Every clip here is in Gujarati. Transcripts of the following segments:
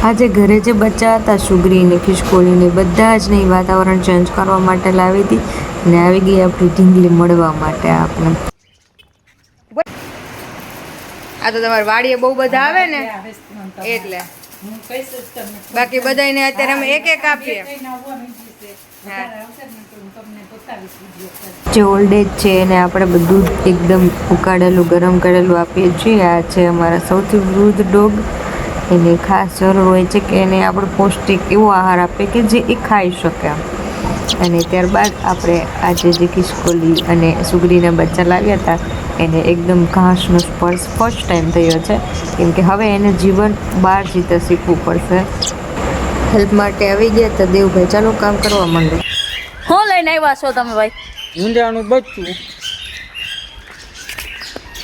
આજે ઘરે જે બચ્ચા હતા સુગરીને ખિસકોલીને બધા જ નહીં વાતાવરણ ચેન્જ કરવા માટે લાવી હતી ને આવી ગઈ આપણી ઢીંગલી મળવા માટે આપણે. આ તો તમારી વાડીએ બહુ બધા આવે ને એટલે બાકી બધાને અત્યારે અમે એક એક આપીએ. જે ઓલ્ડ એજ છે એને આપણે બધું એકદમ ઉકાળેલું ગરમ કરેલું આપીએ છીએ. આ છે અમારા સૌથી વૃદ્ધ ડોગ. એને ખાસ જરૂર હોય છે કે એને આપણે પૌષ્ટિક એવો આહાર આપીએ કે જે એ ખાઈ શકે. અને ત્યારબાદ આપણે આજે જે ખિસકોલી અને સુગરીના બચ્ચા લાવ્યા હતા એને એકદમ ઘાસનો સ્પર્શ ફર્સ્ટ ટાઈમ થયો છે, કેમ કે હવે એને જીવન બહાર જીતા શીખવું પડશે. હેલ્પ માટે આવી ગયા હતા દેવભાઈ, ચાલો કામ કરવા માંડો. હું લઈને આવ્યા છો તમે ભાઈ? મીંડાનું બચ્ચું.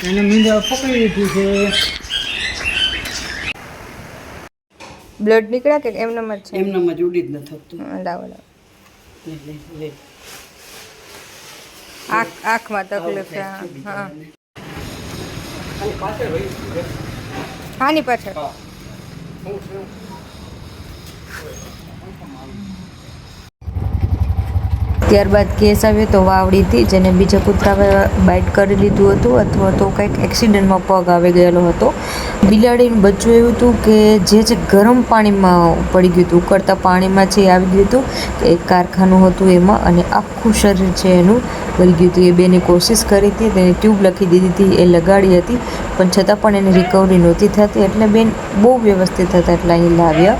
એને મીંડા પકડી લીધું છે. બ્લડ નીકળ્યા કે એમનામ જ છે? એમનામ જ ઉડી જ ન થતું. લાવો લાવો. આંખમાં તકલીફ છે. હા હાની પાછળ ત્યારબાદ કેસ આવ્યો તો વાવડીથી, જેને બીજા કૂતરાએ બાઇટ કરી લીધું હતું અથવા તો કંઈક એક્સિડન્ટમાં પગ આવી ગયેલો હતો. બિલાડીનું બચ્ચું એવું હતું કે જે ગરમ પાણીમાં પડી ગયું હતું, ઉકળતા પાણીમાં છે આવી ગયું હતું. એક કારખાનું હતું એમાં અને આખું શરીર છે એનું બળી ગયું હતું. એ બેને કોશિશ કરી હતી, તેને ટ્યુબ લખી દીધી હતી, એ લગાડી હતી, પણ છતાં પણ એની રિકવરી નહોતી થતી. એટલે બેન બહુ વ્યવસ્થિત હતા એટલે અહીં લાવ્યા.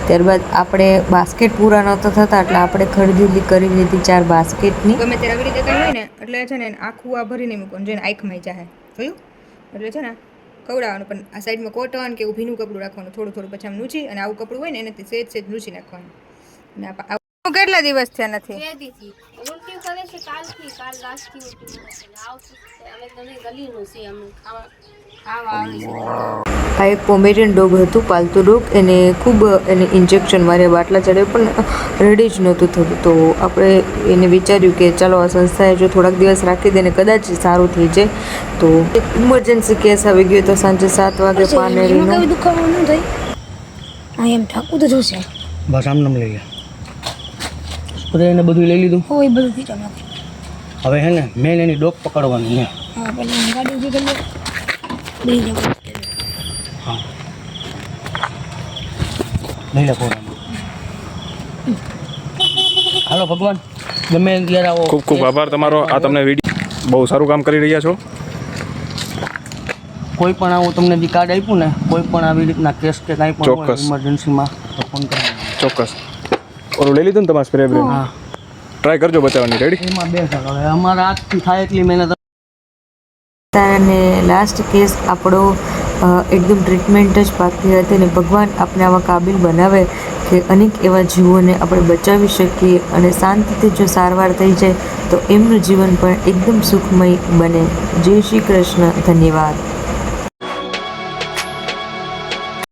ત્યારબાદ આપણે બાસ્કેટ પૂરા નહોતા થતા એટલે આપણે ખરીદી કરી લીધી 4 બાસ્કેટની. ગમે ત્યારે આવી રીતે કંઈ હોય ને એટલે છે ને આખું આ ભરીને મૂકવાનું, જેને આંખમાં જાહે જોયું એટલે છે ને ખવડાવવાનું. પણ આ સાઈડમાં કોટન કે એવું ભીનું કપડું રાખવાનું, થોડું થોડું પછી આમ લૂછી, અને આવું કપડું હોય ને એનાથી સેજ સેજ લૂછી નાખવાનું. અને કેટલા દિવસ થયા નથી? આ એક પોમેરિયન ડોગ હતું, પાલતુ ડોગ. એને ખૂબ એને ઇન્જેક્શન માર્યા, બાટલા ચડ્યા, પણ રેડી જ નહોતું થતું. તો આપણે એને વિચાર્યું કે ચાલો આ સંસ્થાએ જો થોડાક દિવસ રાખી દે ને કદાચ સારું થઈ જાય. તો ઇમરજન્સી કેસ આવી ગયો તો સાંજે 7 વાગે પાનેરીનો. એમ ઠાકું તો જોશે બસ આમ નામ લઈ લે. સ્પ્રે એને બધું લઈ લીધું. હો એ બધું ખીચો નાખી. હવે હે ને મેન એની ડોક પકડવાની ને. હા પેલા ગાડી ઉભી કરી લે. લઈ જાવ. હા લઈ લે પોરા. હાલો ભગવાન, ગમે ત્યારે આવો. ખૂબ ખૂબ આભાર તમારો. આ તમને વિડીયો બહુ સારું કામ કરી રહ્યા છો. કોઈ પણ આવું તમને જે કાર્ડ આપ્યું ને, કોઈ પણ આવી રીતના કેસ કે કાંઈ પણ હોય ઇમરજન્સીમાં તો ફોન કરવાનો. ચોક્કસ. ઓલું લઈ લીધું ને તમારા સ્પ્રે બ્રે? હા ટ્રાય કરજો બચાવવાની. રેડી? એમાં 2 સાલ હવે અમારા હાથથી થાય એટલી મહેનત. અને લાસ્ટ કેસ આપણો એકદમ ટ્રીટમેન્ટ જ બાકી હતી ને ભગવાન આપણે આવા કાબિલ બનાવે કે અનેક એવા જીવોને આપણે બચાવી શકીએ અને શાંતિથી જો સારવાર થઈ જાય તો એમનું જીવન પણ એકદમ સુખમય બને. જય શ્રી કૃષ્ણ. ધન્યવાદ.